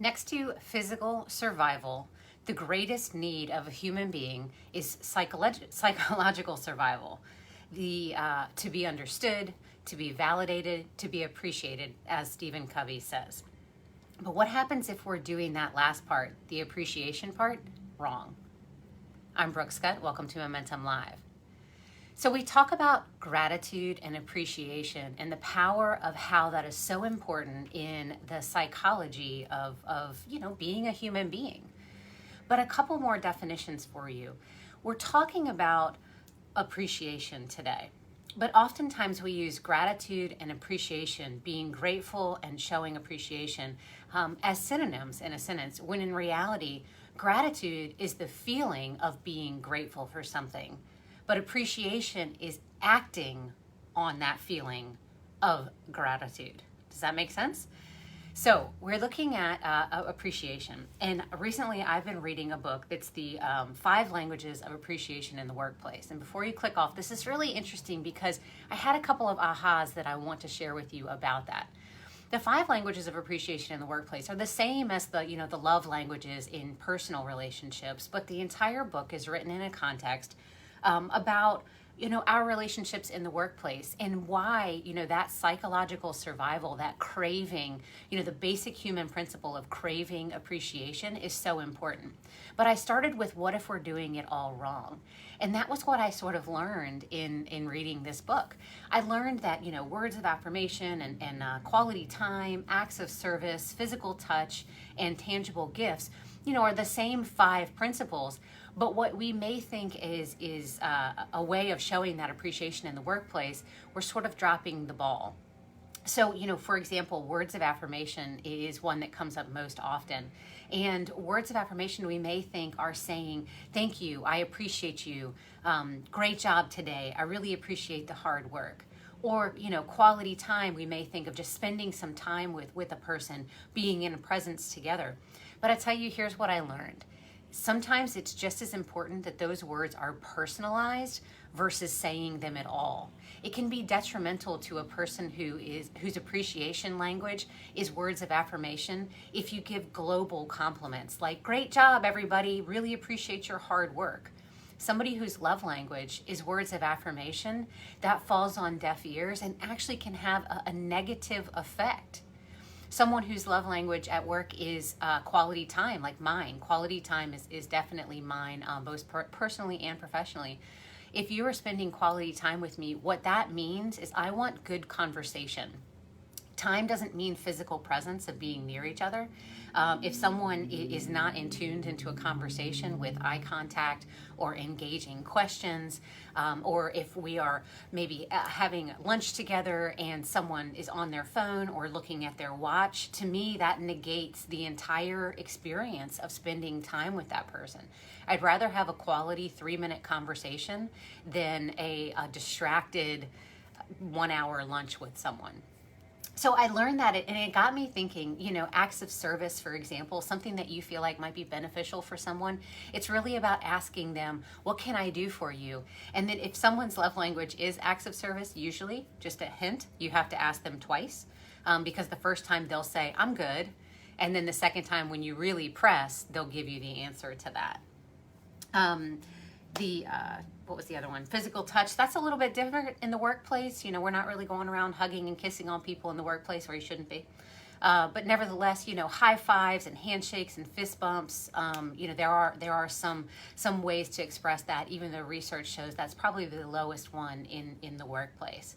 Next to physical survival, the greatest need of a human being is psychological survival. To be understood, to be validated, to be appreciated, as Stephen Covey says. But what happens if we're doing that last part, the appreciation part, wrong? I'm Brooke Scutt. Welcome to Momentum Live. So we talk about gratitude and appreciation and the power of how that is so important in the psychology of being a human being. But a couple more definitions for you. We're talking about appreciation today, but oftentimes we use gratitude and appreciation, being grateful and showing appreciation, as synonyms in a sentence, when in reality, gratitude is the feeling of being grateful for something. But appreciation is acting on that feeling of gratitude. Does that make sense? So we're looking at appreciation. And recently I've been reading a book that's the 5 languages of appreciation in the workplace. And before you click off, this is really interesting because I had a couple of ahas that I want to share with you about that. The 5 languages of appreciation in the workplace are the same as the love languages in personal relationships, but the entire book is written in a context about our relationships in the workplace and why that psychological survival, that craving, the basic human principle of craving appreciation is so important. But I started with, what if we're doing it all wrong? And that was what I sort of learned in reading this book. I learned that words of affirmation and quality time, acts of service, physical touch, and tangible gifts are the same 5 principles. But what we may think is a way of showing that appreciation in the workplace, we're sort of dropping the ball. So, for example, words of affirmation is one that comes up most often. And words of affirmation we may think are saying, thank you, I appreciate you, great job today, I really appreciate the hard work. Or, quality time, we may think of just spending some time with a person, being in a presence together. But I tell you, here's what I learned. Sometimes it's just as important that those words are personalized versus saying them at all. It can be detrimental to a person whose appreciation language is words of affirmation if you give global compliments like, great job, everybody, really appreciate your hard work. Somebody whose love language is words of affirmation, that falls on deaf ears and actually can have a negative effect. Someone whose love language at work is quality time, like mine. Quality time is definitely mine, both personally and professionally. If you are spending quality time with me, what that means is I want good conversation. Time doesn't mean physical presence of being near each other. If someone is not tuned into a conversation with eye contact or engaging questions, or if we are maybe having lunch together and someone is on their phone or looking at their watch, to me that negates the entire experience of spending time with that person. I'd rather have a quality 3-minute conversation than a distracted 1-hour lunch with someone. So I learned that, and it got me thinking, acts of service, for example, something that you feel like might be beneficial for someone. It's really about asking them, what can I do for you? And then if someone's love language is acts of service, usually, just a hint, you have to ask them twice, because the first time they'll say, I'm good. And then the second time when you really press, they'll give you the answer to that. What was the other one? Physical touch. That's a little bit different in the workplace. We're not really going around hugging and kissing on people in the workplace, or you shouldn't be. But nevertheless, high fives and handshakes and fist bumps. There are some ways to express that. Even though research shows that's probably the lowest one in the workplace.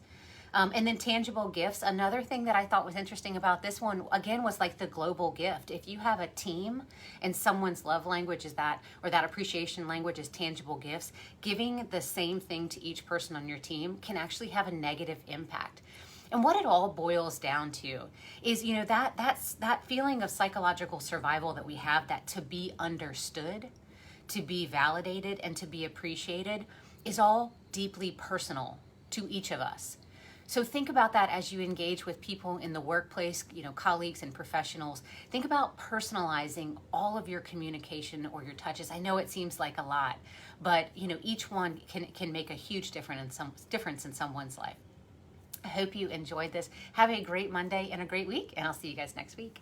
And then tangible gifts. Another thing that I thought was interesting about this one, again, was like the global gift. If you have a team and someone's love language is that, or that appreciation language is tangible gifts, giving the same thing to each person on your team can actually have a negative impact. And what it all boils down to is, that feeling of psychological survival that we have, that to be understood, to be validated, and to be appreciated is all deeply personal to each of us. So think about that as you engage with people in the workplace, colleagues and professionals. Think about personalizing all of your communication or your touches. I know it seems like a lot, but each one can make a huge difference in someone's life. I hope you enjoyed this. Have a great Monday and a great week, and I'll see you guys next week.